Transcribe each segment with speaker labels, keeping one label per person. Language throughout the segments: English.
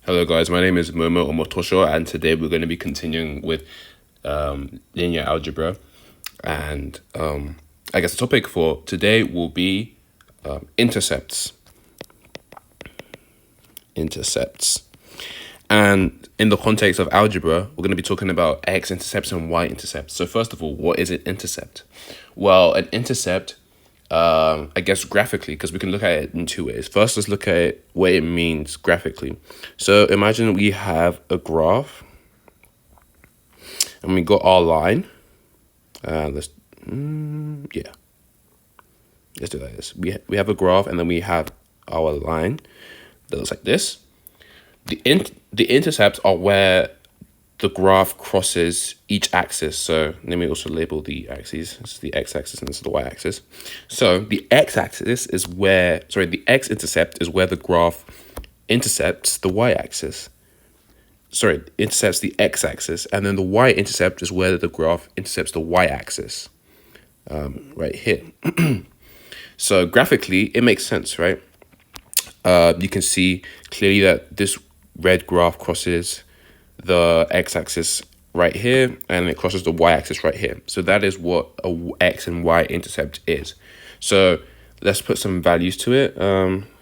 Speaker 1: Hello guys, my name is Momo or Motosho, and today we're going to be continuing with linear algebra. And I guess the topic for today will be intercepts. Intercepts. And in the context of algebra, we're going to be talking about x-intercepts and y-intercepts. So first of all, what is an intercept? Well, an intercept, I guess graphically, because we can look at it in two ways. First, let's look at it, what it means graphically. So imagine we have a graph and we got our line. Let's do it like this. We have a graph and then we have our line that looks like this. The intercepts are where the graph crosses each axis. So let me also label the axes. This is the x-axis and this is the y-axis. So the x-axis is where, the x-intercept is where the graph intercepts the y-axis. Intercepts the x-axis, and then the y-intercept is where the graph intercepts the y-axis, right here. So graphically, it makes sense, right? You can see clearly that this red graph crosses the x-axis right here, and it crosses the y-axis right here. So that is what a x and y intercept is. So let's put some values to it.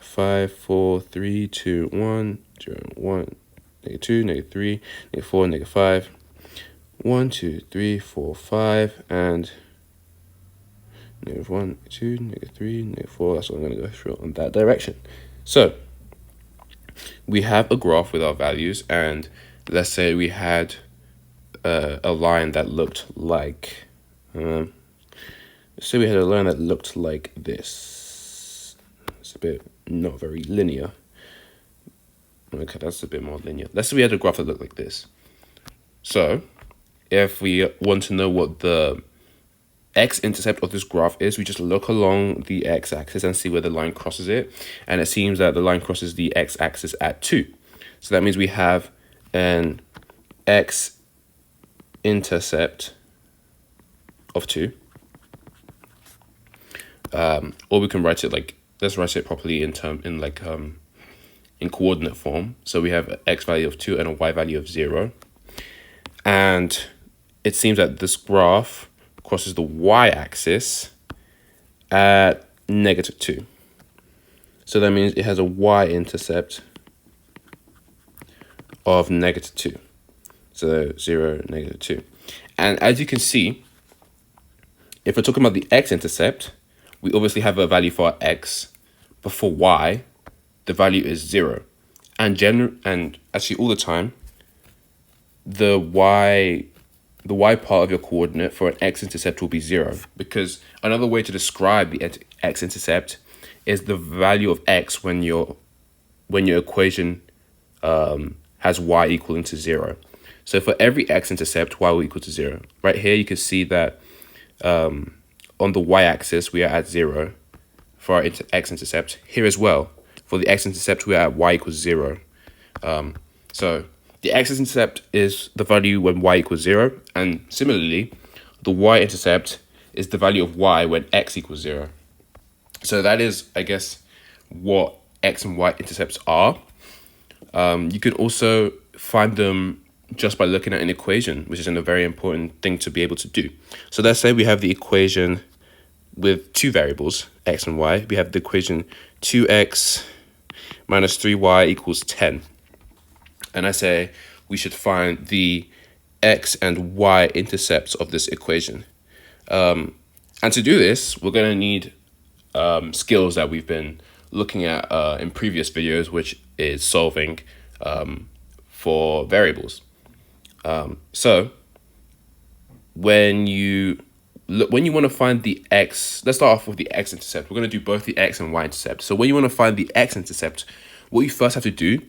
Speaker 1: 5, 4, 3, 2, 1, 0, 1, -2, -3, -4, -5, 1, 2, 3, 4, 5, and -1, -2, -3, -4. That's what I'm going to go through on that direction. So we have a graph with our values, and let's say we had a line that looked like, let's say we had a line that looked like this. It's a bit not very linear. Okay, that's a bit more linear. Let's say we had a graph that looked like this. So if we want to know what the x-intercept of this graph is, we just look along the x-axis and see where the line crosses it. And it seems that the line crosses the x-axis at 2. So that means we have an x-intercept of 2. Or we can write it like, let's write it properly in coordinate form. So we have an x value of 2 and a y value of 0. And it seems that this graph crosses the y-axis at -2. So that means it has a y-intercept of -2. So 0, -2. And as you can see, if we're talking about the x-intercept, we obviously have a value for our x, but for y, the value is 0. And actually all the time, the y part of your coordinate for an x-intercept will be 0, because another way to describe the x-intercept is the value of x when your equation has y equaling to 0. So for every x-intercept, y will equal to 0. Right here, you can see that on the y-axis, we are at 0 for our x-intercept. Here as well, for the x-intercept, we are at y equals 0. So the x-intercept is the value when y equals 0. And similarly, the y-intercept is the value of y when x equals 0. So that is, I guess, what x and y intercepts are. You can also find them just by looking at an equation, which is a very important thing to be able to do. So let's say we have the equation with two variables, x and y. We have the equation 2x minus 3y equals 10. And I say we should find the x and y intercepts of this equation. And to do this, we're going to need skills that we've been looking at in previous videos, which is solving for variables. So when you want to find the x, let's start off with the x-intercept. We're going to do both the x and y-intercept. So when you want to find the x-intercept, what you first have to do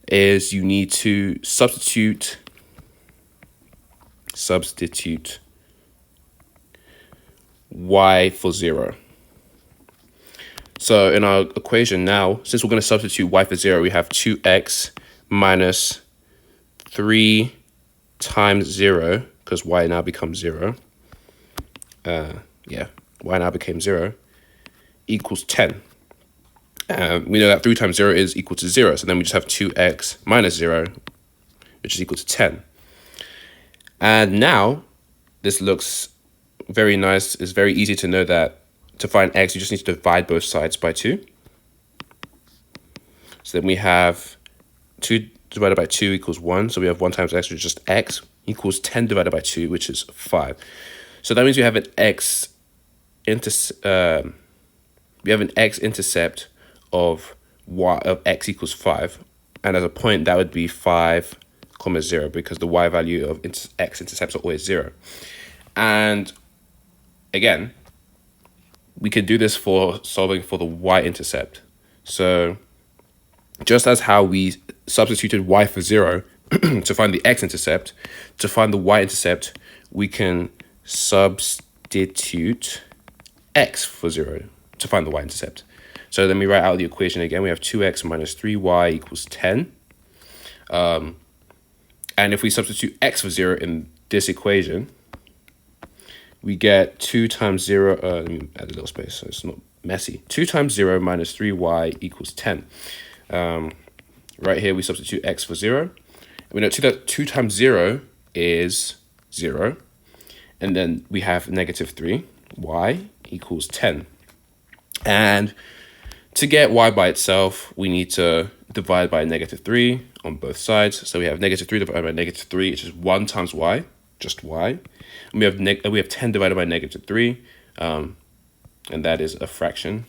Speaker 1: is you need to substitute y for 0. So in our equation now, since we're going to substitute y for 0, we have 2x minus 3 times 0, because y now becomes 0. Y now became 0, equals 10. We know that 3 times 0 is equal to 0. So then we just have 2x minus 0, which is equal to 10. And now this looks very nice. It's very easy to know that to find x, you just need to divide both sides by 2. So then we have 2 divided by 2 equals 1. So we have 1 times x, which is just x, equals 10 divided by 2, which is 5. So that means we have an x-intercept of x equals 5. And as a point, that would be 5, 0, because the y value of x-intercepts are always 0. And again, we can do this for solving for the y-intercept. So just as how we substituted y for 0 to find the x-intercept, to find the y-intercept, we can substitute x for 0 to find the y-intercept. So then we write out the equation again. We have 2x minus 3y equals 10. And if we substitute x for 0 in this equation, we get 2 times 0, let me add a little space so it's not messy. 2 times 0 minus 3y equals 10. Right here, we substitute x for 0. We know 2 times 0 is 0. And then we have negative 3, y equals 10. And to get y by itself, we need to divide by negative 3 on both sides. So we have negative 3 divided by negative 3, which is 1 times y, just y. And we have 10 divided by negative 3, and that is a fraction.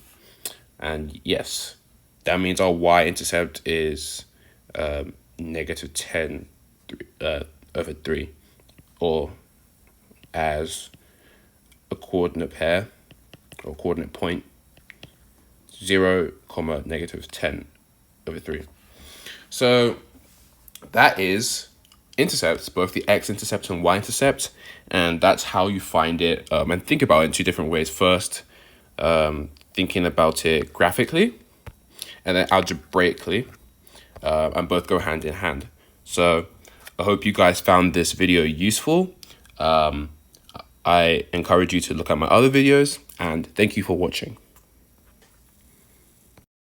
Speaker 1: And yes, that means our y-intercept is negative 10 over 3, or as a coordinate pair or coordinate point, 0, negative 10 over 3. So that is intercepts, both the x-intercept and y-intercept, and that's how you find it and think about it in two different ways. First, thinking about it graphically, and then algebraically, and both go hand in hand. So I hope you guys found this video useful. I encourage you to look at my other videos, and thank you for watching.